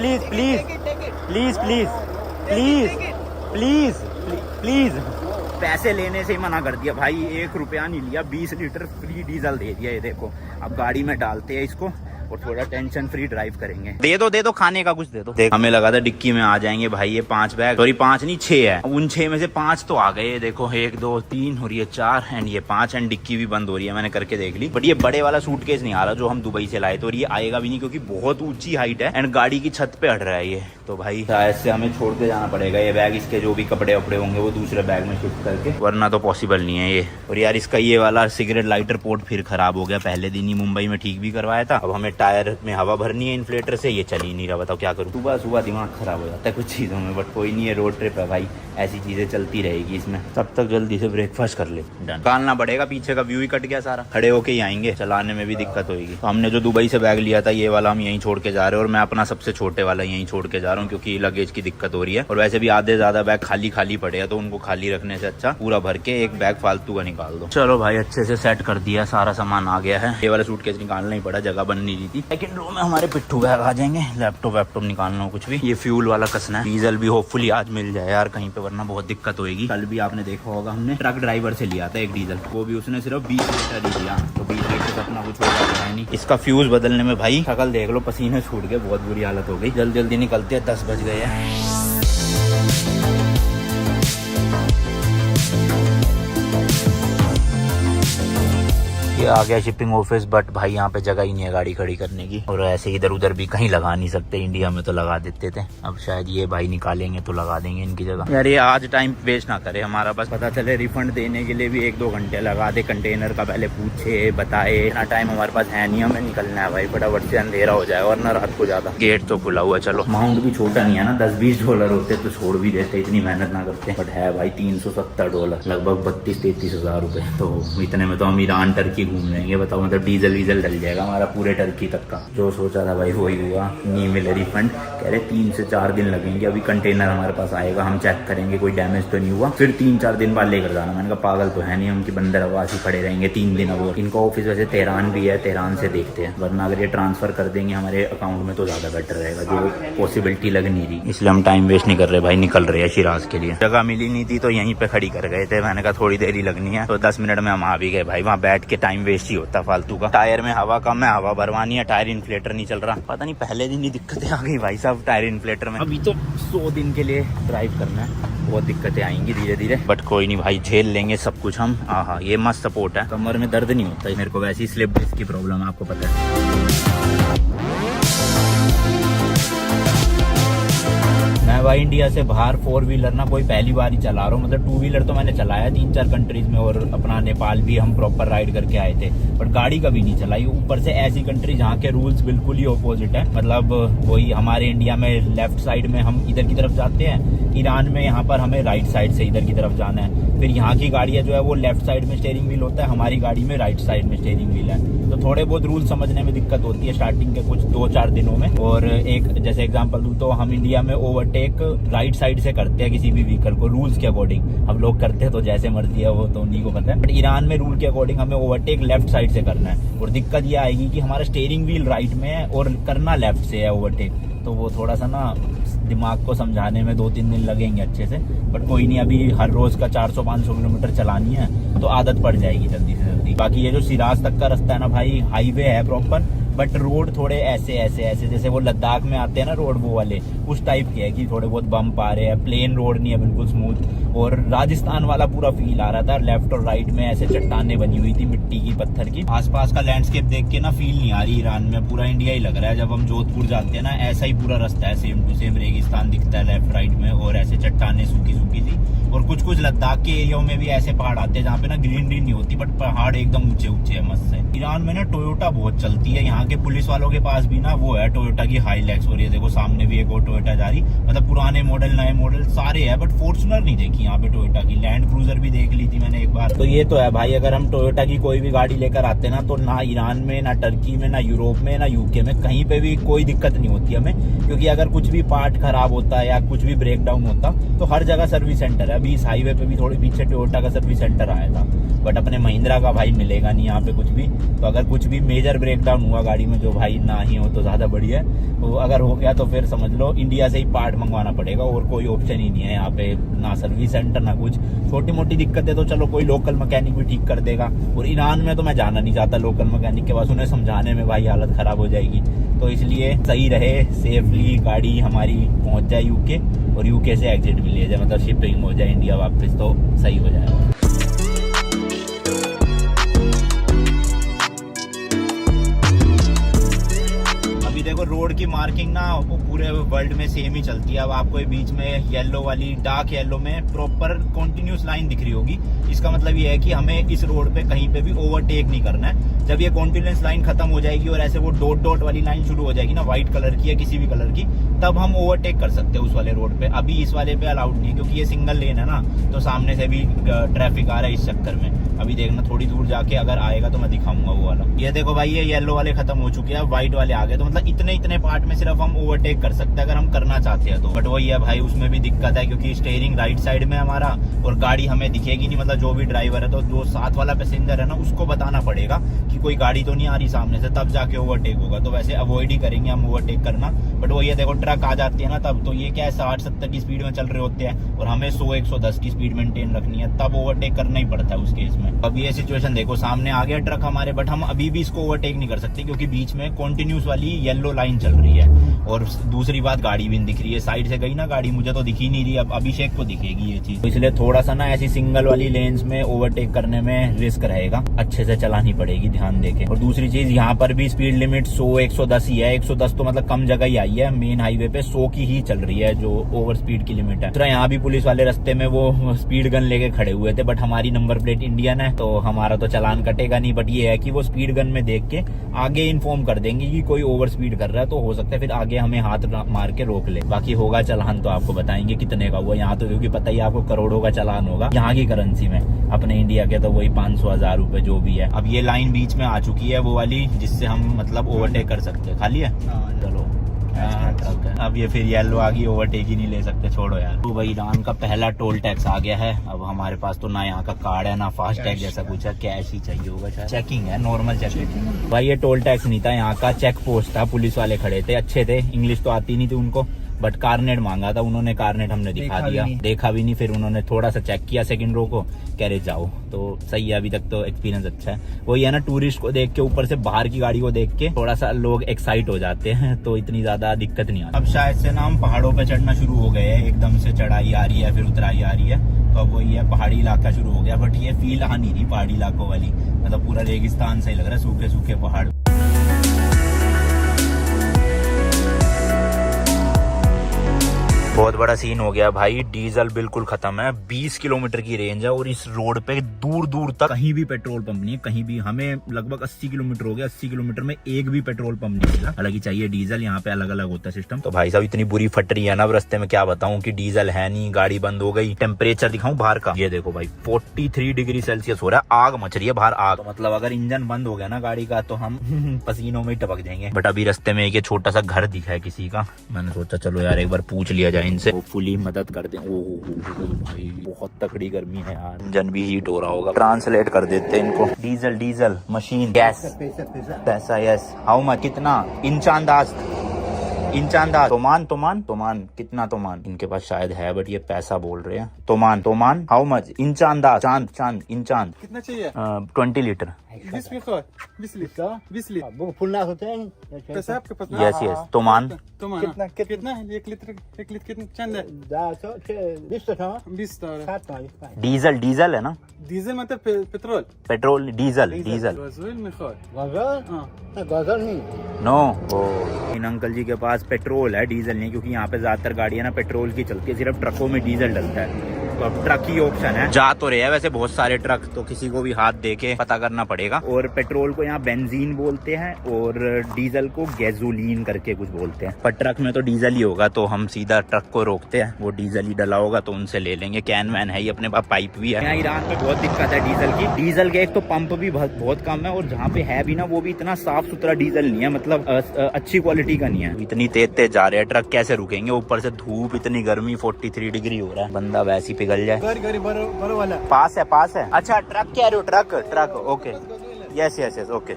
Please please please please please please please. पैसे लेने से ही मना कर दिया भाई, 1 रुपया नहीं लिया, 20 लीटर फ्री डीजल दे दिया। ये देखो अब गाड़ी में डालते हैं इसको और थोड़ा टेंशन फ्री ड्राइव करेंगे। दे दो खाने का कुछ दे दो। देख हमें लगा था डिक्की में आ जाएंगे भाई ये 5 बैग, सॉरी 5 नहीं 6 है। उन 6 में से 5 तो आ गए। देखो 1 2 3 और ये 4 एंड ये 5 एंड डिक्की भी बंद हो रही है, मैंने करके देख ली। बट ये बड़े वाला सूटकेस नहीं आ रहा जो हम दुबई से लाए थे, और ये आएगा भी नहीं क्योंकि बहुत ऊंची हाइट है एंड गाड़ी की छत पे अड़ रहा है ये। तो भाई शायद से हमें छोड़ के जाना पड़ेगा ये बैग, इसके जो भी कपड़े वपड़े होंगे वो दूसरे बैग में शिफ्ट करके, वरना तो पॉसिबल नहीं है ये। और यार इसका ये वाला सिगरेट लाइटर पोर्ट फिर खराब हो गया, पहले दिन ही मुंबई में ठीक भी करवाया था। अब हमें टायर में हवा भरनी है इन्फ्लेटर से, ये चल ही नहीं रहा। बताओ क्या करूँ, सुबह सुबह दिमाग खराब हो जाता है कुछ चीज़ों में, बट कोई नहीं है, रोड ट्रिप है भाई, ऐसी चीजें चलती रहेगी इसमें। तब तक जल्दी से ब्रेकफास्ट कर ले, डन। निकालना पड़ेगा, पीछे का व्यू ही कट गया सारा, खड़े होके ही आएंगे, चलाने में भी दिक्कत होगी। तो हमने जो दुबई से बैग लिया था ये वाला हम यहीं छोड़ के जा रहे हैं, और मैं अपना सबसे छोटे वाला यहीं छोड़ के जा रहा हूँ क्योंकि लगेज की दिक्कत हो रही है। और वैसे भी आधे ज्यादा बैग खाली खाली पड़े हैं, तो उनको खाली रखने से अच्छा पूरा भर के एक बैग फालतू का निकाल दो। चलो भाई अच्छे से सेट कर दिया, सारा सामान आ गया है। ये वाला सूटकेस निकालना ही पड़ा, जगह बन नहीं रही थी। सेकंड रो में हमारे पिट्ठू बैग आ जाएंगे, लैपटॉप वैपटॉप निकालना हो कुछ भी। ये फ्यूल वाला कसना है, डीजल भी होपफुली आज मिल जाए यार कहीं पे, वरना बहुत दिक्कत होगी। कल भी आपने देखा होगा हमने ट्रक ड्राइवर से लिया था एक डीजल, वो भी उसने सिर्फ 20 लीटर ही दिया, तो 20 लीटर से अपना कुछ होगा है नहीं। इसका फ्यूज बदलने में भाई शक्ल देख लो, पसीने छूट गए, बहुत बुरी हालत हो गई। जल्दी जल्दी निकलते हैं, 10 बज गए हैं। ये आ गया शिपिंग ऑफिस, बट भाई यहाँ पे जगह ही नहीं है गाड़ी खड़ी करने की, और ऐसे इधर उधर भी कहीं लगा नहीं सकते, इंडिया में तो लगा देते थे। अब शायद ये भाई निकालेंगे तो लगा देंगे इनकी जगह। यार ये आज टाइम वेस्ट ना करे हमारा, बस पता चले रिफंड देने के लिए भी 1-2 घंटे लगा दे, कंटेनर का पहले पूछे बताए। इतना टाइम हमारे पास है नहीं, हमें निकलना है भाई, फटाफट से अंधेरा हो जाए वरना रात को ज्यादा। गेट तो खुला हुआ, चलो अमाउंट भी छोटा नहीं है ना, $10-20 होते तो छोड़ भी देते, इतनी मेहनत ना करते। बट है भाई $370, लगभग 32-33 हजार रुपए, तो इतने में तो हम ईरान टर्की घूम लेंगे। बताओ, मतलब डीजल वीजल डल जाएगा हमारा पूरे टर्की तक का। जो सोचा था भाई वही हुआ, नहीं मिले रिफंड। कह रहे 3 से 4 दिन लगेंगे, अभी कंटेनर हमारे पास आएगा, हम चेक करेंगे कोई डैमेज तो नहीं हुआ, फिर 3-4 दिन बाद लेकर जाना। मैंने कहा पागल तो है नहीं हम कि बंदरवास ही खड़े रहेंगे 3 दिन। अब इनका ऑफिस वैसे तेहरान भी है, तेहरान से देखते हैं, वरना अगर ये ट्रांसफर कर देंगे हमारे अकाउंट में तो ज्यादा बेटर रहेगा, जो पॉसिबिलिटी लग नहीं रही। इसलिए हम टाइम वेस्ट नहीं कर रहे भाई, निकल रहे हैं शिराज के लिए। जगह मिली नहीं थी तो यहीं पे खड़ी कर गए थे, मैंने कहा थोड़ी देर ही लगनी है, तो 10 मिनट में हम आ भी गए भाई। वहाँ बैठ के टाइम वेस्ट ही होता फालतू का। टायर में हवा कम है, हवा भरवानी है, टायर इन्फ्लेटर नहीं चल रहा। पता नहीं पहले दिन ही दिक्कतें आ गई भाई साहब टायर इन्फ्लेटर में। अभी तो 100 दिन के लिए ड्राइव करना है, बहुत दिक्कतें आएंगी धीरे धीरे, बट कोई नहीं भाई, झेल लेंगे सब कुछ हम। हाँ, ये मस्त सपोर्ट है, कमर में दर्द नहीं होता है मेरे को, वैसी स्लिप डिस्क की प्रॉब्लम है, आपको पता है। मैं भाई इंडिया से बाहर 4 व्हीलर ना कोई पहली बार ही चला रहा हूँ, मतलब 2 व्हीलर तो मैंने चलाया 3-4 कंट्रीज में, और अपना नेपाल भी हम प्रॉपर राइड करके आए थे, बट गाड़ी कभी नहीं चलाई। ऊपर से ऐसी कंट्री जहाँ के रूल्स बिल्कुल ही ऑपोजिट है, मतलब वही हमारे इंडिया में लेफ्ट साइड में हम इधर की तरफ जाते हैं, ईरान में यहाँ पर हमें राइट साइड से इधर की तरफ जाना है। फिर यहाँ की गाड़ियाँ जो है वो लेफ्ट साइड में स्टीयरिंग व्हील होता है, हमारी गाड़ी में राइट साइड में स्टीयरिंग व्हील है, तो थोड़े बहुत रूल समझने में दिक्कत होती है स्टार्टिंग के कुछ 2-4 दिनों में। और एक जैसे एग्जांपल दूं तो हम इंडिया में ओवरटेक राइट साइड से करते हैं किसी भी व्हीकल को, रूल्स के अकॉर्डिंग हम लोग करते हैं, तो जैसे मर्जी है वो तो उन्हीं को पता है। बट ईरान में रूल के अकॉर्डिंग हमें ओवरटेक लेफ्ट साइड से करना है, और दिक्कत ये आएगी कि हमारा स्टीयरिंग व्हील राइट में है और करना लेफ्ट से है ओवरटेक, तो वो थोड़ा सा ना दिमाग को समझाने में 2-3 दिन लगेंगे अच्छे से। बट कोई नहीं, अभी हर रोज का 400-500 किलोमीटर चलानी है तो आदत पड़ जाएगी जल्दी से जल्दी। बाकी ये जो सिराज तक का रास्ता है ना भाई, हाईवे है प्रॉपर, बट रोड थोड़े ऐसे जैसे वो लद्दाख में आते हैं ना रोड, वो वाले उस टाइप के है कि थोड़े बहुत बम्प आ रहे हैं, प्लेन रोड नहीं है बिल्कुल स्मूथ। और राजस्थान वाला पूरा फील आ रहा था, लेफ्ट और राइट में ऐसे चट्टानें बनी हुई थी मिट्टी की, पत्थर की। आसपास का लैंडस्केप देख के ना फील नहीं आ रही ईरान में, पूरा इंडिया ही लग रहा है। जब हम जोधपुर जाते हैं ना, ऐसा ही पूरा रास्ता है, सेम टू सेम रेगिस्तान दिखता है लेफ्ट राइट में, और ऐसे चट्टानें सूखी सूखी सी। और कुछ लद्दाख के एरिया में भी ऐसे पहाड़ आते हैं जहाँ पे ना ग्रीनरी नहीं होती, बट पहाड़ एकदम ऊंचे ऊंचे है, मस्त है। ईरान में ना टोयोटा बहुत चलती है, यहाँ के पुलिस वालों के पास भी ना वो है टोयोटा की हाईलैक्स, और ये देखो सामने भी एक और टोयोटा जा रही, मतलब पुराने मॉडल नए मॉडल सारे है, बट फॉर्च्यूनर नहीं देखी यहाँ पे टोयोटा की। लैंड क्रूजर भी देख ली थी मैंने एक बार। तो ये तो है भाई, अगर हम टोयोटा की कोई भी गाड़ी लेकर आते ना, तो ना ईरान में, ना टर्की में, ना यूरोप में, ना यूके में, कहीं पे भी कोई दिक्कत नहीं होती हमें, क्योंकि अगर कुछ भी पार्ट खराब होता है या कुछ भी ब्रेक डाउन होता तो हर जगह सर्विस सेंटर है। अभी इस हाईवे पे भी थोड़ी पीछे टोयोटा का सर्विस सेंटर आया था, बट अपने महिंद्रा का भाई मिलेगा नहीं यहाँ पे कुछ भी। तो अगर कुछ भी मेजर ब्रेक डाउन हुआ गाड़ी में जो भाई ना ही हो तो ज्यादा बढ़िया है। वो अगर हो गया तो फिर समझ लो इंडिया से ही पार्ट मंगवाना पड़ेगा, और कोई ऑप्शन ही नहीं है यहाँ पे, ना सर्विस सेंटर ना कुछ। छोटी मोटी दिक्कतें तो चलो कोई लोकल मैकेनिक भी ठीक कर देगा, और ईरान में तो मैं जाना नहीं चाहता लोकल मैकेनिक के पास, उन्हें समझाने में भाई हालत खराब हो जाएगी। तो इसलिए सही रहे, सेफली गाड़ी हमारी पहुंच जाए यूके, और यूके से एग्जिट भी ले जाए, मतलब शिपिंग हो जाए इंडिया वापस, तो सही हो जाएगा। देखो रोड की मार्किंग ना वो पूरे वर्ल्ड में सेम ही चलती है। अब आपको ये बीच में येलो वाली, डार्क येलो में प्रॉपर कंटिन्यूस लाइन दिख रही होगी, इसका मतलब ये है कि हमें इस रोड पे कहीं पे भी ओवरटेक नहीं करना है। जब ये कंटिन्यूस लाइन खत्म हो जाएगी और ऐसे वो डॉट डॉट वाली लाइन शुरू हो जाएगी ना, व्हाइट कलर की या किसी भी कलर की, तब हम ओवरटेक कर सकते हैं उस वाले रोड पे। अभी इस वाले पे अलाउड नहीं है, क्योंकि ये सिंगल लेन है ना, तो सामने से भी ट्रैफिक आ रहा है इस चक्कर में। अभी देखना थोड़ी दूर जाके अगर आएगा तो मैं दिखाऊंगा वो वाला। ये देखो भाई, ये येलो वाले खत्म हो चुके हैं, व्हाइट वाले आ गए, तो मतलब इतने पार्ट में सिर्फ हम ओवरटेक कर सकते हैं अगर हम करना चाहते हैं तो। बट वही है भाई, उसमें भी दिक्कत है, क्योंकि स्टीयरिंग राइट साइड में हमारा, और गाड़ी हमें दिखेगी नहीं, मतलब जो भी ड्राइवर है, तो जो साथ वाला पैसेंजर है ना, उसको बताना पड़ेगा कि कोई गाड़ी तो नहीं आ रही सामने से, तब जाके ओवरटेक होगा। तो वैसे अवॉइड ही करेंगे हम ओवरटेक करना। बट वो ये देखो ट्रक आ जाती है ना तब, तो ये क्या है 60-70 की स्पीड में चल रहे होते हैं, और हमें 100-110 की स्पीड मेंटेन रखनी है, तब ओवरटेक करना ही पड़ता है उस केस में। अब ये सिचुएशन देखो, सामने आ गया ट्रक हमारे, बट हम अभी भी इसको ओवरटेक नहीं कर सकते, क्योंकि बीच में कंटिन्यूस वाली येलो लाइन चल रही है। और दूसरी बात, गाड़ी भी नहीं दिख रही है, साइड से गई ना गाड़ी, मुझे तो दिखी नहीं रही, अब अभिषेक को दिखेगी ये चीज। तो इसलिए थोड़ा सा ना ऐसी सिंगल वाली लेन्स में ओवरटेक करने में रिस्क रहेगा, अच्छे से चलानी पड़ेगी ध्यान देके। और दूसरी चीज, यहाँ पर भी स्पीड लिमिट 100-110 ही है। 110 तो मतलब कम जगह ही आई है, मेन हाईवे पे 100 की ही चल रही है, जो ओवर स्पीड की लिमिट है। तो यहाँ भी पुलिस वाले रास्ते में वो स्पीड गन लेके खड़े हुए थे, बट हमारी नंबर प्लेट इंडियन है, तो हमारा तो चालान कटेगा नहीं। बट ये है कि वो स्पीड गन में देख के आगे इन्फॉर्म कर देंगे कि कोई ओवर स्पीड कर रहा है, तो हो सकता है फिर आगे हमें हाथ मार के रोक ले। बाकी होगा चालान तो आपको बताएंगे कितने का हुआ। यहाँ तो क्योंकि पता ही आपको करोड़ों का चालान होगा यहाँ की करेंसी में, अपने इंडिया के तो वही 500-1000 रुपए जो भी है। अब ये लाइन बीच में आ चुकी है वो वाली, जिससे हम मतलब ओवरटेक कर सकते हैं। खाली है, चलो। अब ये फिर येलो आ गई, ओवरटेक ही नहीं ले सकते, छोड़ो यार। तो भाई ईरान का पहला टोल टैक्स आ गया है। अब हमारे पास तो ना यहाँ का कार्ड है ना फास्ट टैग जैसा कुछ है, कैश ही चाहिए होगा शायद। चेकिंग है, नॉर्मल चेकिंग। भाई ये टोल टैक्स नहीं था, यहाँ का चेक पोस्ट था। पुलिस वाले खड़े थे, अच्छे थे, इंग्लिश तो आती नहीं थी उनको, बट कारनेट मांगा था उन्होंने। कारनेट हमने दिखा दिया, देखा भी नहीं। फिर उन्होंने थोड़ा सा चेक किया, सेकंड रो को, कह रहे जाओ। तो सही है, अभी तक तो एक्सपीरियंस अच्छा है। वही है ना, टूरिस्ट को देख के, ऊपर से बाहर की गाड़ी को देख के थोड़ा सा लोग एक्साइट हो जाते हैं, तो इतनी ज्यादा दिक्कत नहीं आती। अब शायद से ना हम पहाड़ों पे चढ़ना शुरू हो गए हैं, एकदम से चढ़ाई आ रही है फिर उतराई आ रही है, तो अब वही है पहाड़ी इलाका शुरू हो गया। बट ये फील आ नहीं रही पहाड़ी इलाकों वाली, मतलब पूरा रेगिस्तान सही लग रहा है, सूखे सूखे पहाड़। बहुत बड़ा सीन हो गया भाई, डीजल बिल्कुल खत्म है। 20 किलोमीटर की रेंज है, और इस रोड पे दूर दूर तक कहीं भी पेट्रोल पंप नहीं है, कहीं भी। हमें लगभग 80 किलोमीटर हो गया, 80 किलोमीटर में एक भी पेट्रोल पंप नहीं मिला। हालांकि चाहिए डीजल, यहाँ पे अलग अलग होता है सिस्टम। तो भाई साहब इतनी बुरी फट रही है ना रास्ते में, क्या बताऊं कि डीजल है नहीं, गाड़ी बंद हो गई। टेम्परेचर दिखाऊं बाहर का, ये देखो भाई 43 डिग्री सेल्सियस हो रहा है, आग मच रही है बाहर, आग। तो मतलब अगर इंजन बंद हो गया ना गाड़ी का, तो हम पसीनों में टपक जाएंगे। बट अभी रास्ते में एक छोटा सा घर दिखा है किसी का, मैंने सोचा चलो यार एक बार पूछ लिया जाए इनसे, होपफुली मदद कर दें। भाई बहुत तकड़ी गर्मी है यार, इंजन भी हीट हो रहा होगा। ट्रांसलेट कर देते हैं इनको। डीजल डीजल मशीन गैस पैसा यस हाउ मच, कितना इंचांदास्त इंचांदाज तोमान कितना तोमान, इनके पास शायद है बट ये पैसा बोल रहे हैं। तोमान हाउ मच इंचांदाज, चांद इंचांद कितना चाहिए? 20 लीटर 20 लीटर फुलना होते हैं पैसा आपके पास? यस तोमान कितना 1 लीटर कितना चंद है? 20 डीजल है ना, डीजल मतलब पेट्रोल डीजल गज़ोइल में गजल नहीं नो। इन अंकल जी के पास पेट्रोल है, डीजल नहीं, क्योंकि यहाँ पे ज्यादातर गाड़ियां ना पेट्रोल की चलती है, सिर्फ ट्रकों में डीजल डलता है। तो अब ट्रक ही ऑप्शन है। जा तो रहे हैं वैसे बहुत सारे ट्रक, तो किसी को भी हाथ दे के पता करना पड़ेगा। और पेट्रोल को यहाँ बेंजीन बोलते हैं, और डीजल को गैसोलीन करके कुछ बोलते हैं। पर ट्रक में तो डीजल ही होगा, तो हम सीधा ट्रक को रोकते हैं, वो डीजल ही डला होगा तो उनसे ले लेंगे। कैन वैन है ही अपने पास, पाइप भी है। यहाँ ईरान में बहुत दिक्कत है डीजल की। डीजल के एक तो पंप भी बहुत कम है, और जहाँ पे है भी ना वो भी इतना साफ सुथरा डीजल नहीं है, मतलब अच्छी क्वालिटी का नहीं है। इतनी तेज जा रहे हैं ट्रक, कैसे रुकेंगे? ऊपर से धूप, इतनी गर्मी, 43 डिग्री हो रहा है, बंदा वैसे ही पिघल जाए। गाड़ी बड़ो वाला पास है। अच्छा ट्रक कह रहे हो? Truck okay yes yes yes okay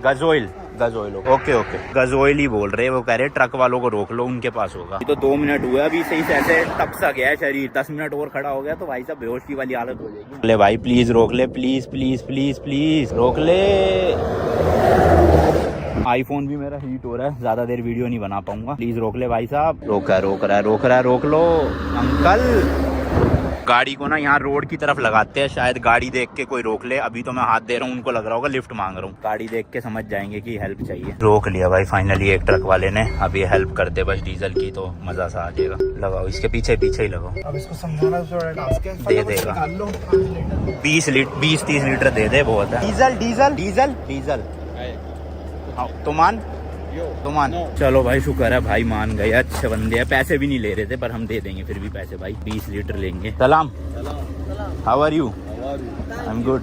गजोइल गजोइल ओके ओके गजोइल ही बोल रहे, वो कह रहे ट्रक वालों को रोक लो, उनके पास होगा। तो 2 मिनट हुआ अभी, सही से ऐसे टप सा गया है शरीर, 10 मिनट और खड़ा हो गया तो भाई साहब बेहोशी वाली हालत हो जाएगी। ले भाई प्लीज रोक ले, प्लीज प्लीज प्लीज प्लीज रोक ले। आईफोन भी मेरा हीट हो रहा है, ज्यादा देर वीडियो नहीं बना पाऊंगा, प्लीज रोक ले भाई साहब। रोक रहा है रोक लो अंकल। गाड़ी को ना यहाँ रोड की तरफ लगाते हैं, शायद गाड़ी देख के कोई रोक ले। अभी तो मैं हाथ दे रहा हूँ, उनको लग रहा होगा लिफ्ट मांग रहा हूँ, गाड़ी देख के समझ जाएंगे कि हेल्प चाहिए। रोक लिया भाई फाइनली एक ट्रक वाले ने। अब ये हेल्प करते बस डीजल की तो मजा सा आ जाएगा। लगाओ इसके पीछे पीछे ही लगाओ। अब इसको समझाना दे देगा 20-30 लीटर दे दे, बहुत है। डीजल डीजल डीजल डीजल तो मान चलो भाई, शुक्र है भाई मान गए, अच्छे बंदे हैं। पैसे भी नहीं ले रहे थे पर हम दे देंगे फिर भी पैसे भाई, 20 लीटर लेंगे। सलाम, how are you? I am good.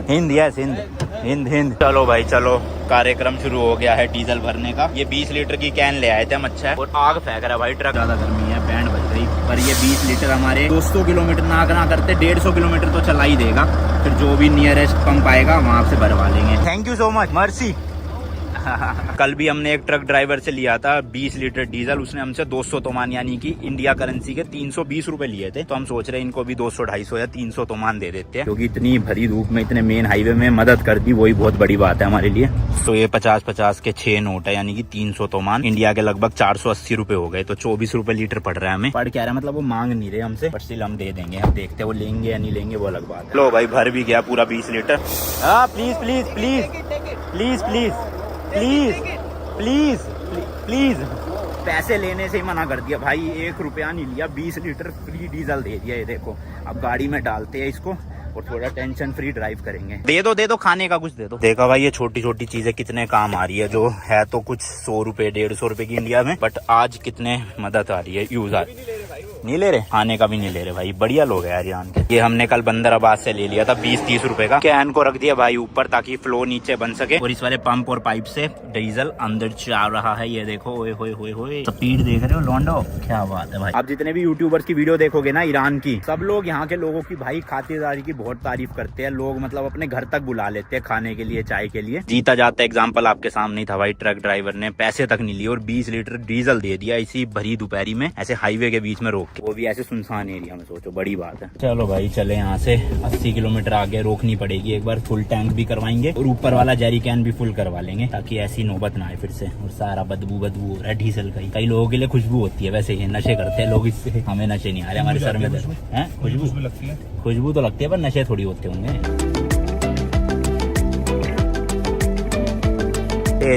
हिंद यस हिंद हिंद। चलो भाई चलो, कार्यक्रम शुरू हो गया है डीजल भरने का। ये 20 लीटर की कैन ले आए थे हम, अच्छा है। और आग फेंक रहा है भाई ट्रक, ज्यादा गर्मी है, बैंड बज गई। पर ये 20 लीटर हमारे 200 किलोमीटर ना करते 150 किलोमीटर तो चला ही देगा। फिर जो भी नियरेस्ट पंप आएगा वहां से भरवा लेंगे। Thank you so much, mercy. कल भी हमने एक ट्रक ड्राइवर से लिया था 20 लीटर डीजल, उसने हमसे 200 तोमान यानी कि इंडिया करेंसी के 320 रुपए लिए थे। तो हम सोच रहे हैं इनको भी 200-250 या 300 तोमान दे देते हैं, क्योंकि इतनी भरी धूप में इतने मेन हाईवे में मदद कर दी, वही बहुत बड़ी बात है हमारे लिए। तो ये 50-50 के 6 नोट है, यानी कि 300 तोमान इंडिया के लगभग 480 रुपए हो गए। तो 24 रुपए लीटर पड़ रहा है हमें। पड़ क्या रहा है मतलब, वो मांग नहीं रहे हमसे, पर स्टिल हम दे देंगे। हम देखते हैं वो लेंगे या नहीं लेंगे, वो अलग बात है। लो भाई भर भी गया पूरा 20 लीटर। हाँ please please please please please please please please. पैसे लेने से ही मना कर दिया भाई, 1 रुपया नहीं लिया, 20 लीटर फ्री डीजल दे दिया। ये देखो अब गाड़ी में डालते हैं इसको और थोड़ा टेंशन फ्री ड्राइव करेंगे। दे दो खाने का कुछ दे दो। देखा भाई ये छोटी छोटी चीजें कितने काम आ रही है, जो है तो कुछ 100 रुपए 150 रुपए की इंडिया में, बट आज कितने मदद आ रही है, यूज आ रही है। नहीं ले रहे, खाने का भी नहीं ले रहे भाई, बढ़िया लोग है यार यहाँ के। ये हमने कल बंदराबाद से ले लिया था 20-30 रुपए का। कैन को रख दिया भाई ऊपर ताकि फ्लो नीचे बन सके, और इस वाले पंप और पाइप से डीजल अंदर जा रहा है। ये देखो ओए होए होए होए, स्पीड देख रहे हो लॉन्डो, क्या बात है भाई। आप जितने भी यूट्यूबर्स की वीडियो देखोगे ना ईरान की, सब लोग यहाँ के लोगों की भाई खातिरदारी की बहुत तारीफ करते हैं। लोग मतलब अपने घर तक बुला लेते हैं खाने के लिए, चाय के लिए। जीता जाता एग्जाम्पल आपके सामने ही था भाई, ट्रक ड्राइवर ने पैसे तक नहीं लिए और 20 लीटर डीजल दे दिया इसी भरी दोपहरी में, ऐसे हाईवे के बीच में रोक के, वो भी ऐसे सुनसान एरिया में। सोचो बड़ी बात है। चलो भाई चले यहाँ से 80 किलोमीटर आगे रोकनी पड़ेगी, एक बार फुल टैंक भी करवाएंगे और ऊपर वाला जेरी कैन भी फुल करवा लेंगे, ताकि ऐसी नौबत ना आए फिर से। और सारा बदबू हो रहा है डीजल का ही। कई लोगों के लिए खुशबू होती है, वैसे ये नशे करते हैं लोग इससे, हमें नशे नहीं आ रहे, हमारे सर में खुशबू लगती है। खुशबू तो लगती है पर नशे थोड़ी होते होंगे।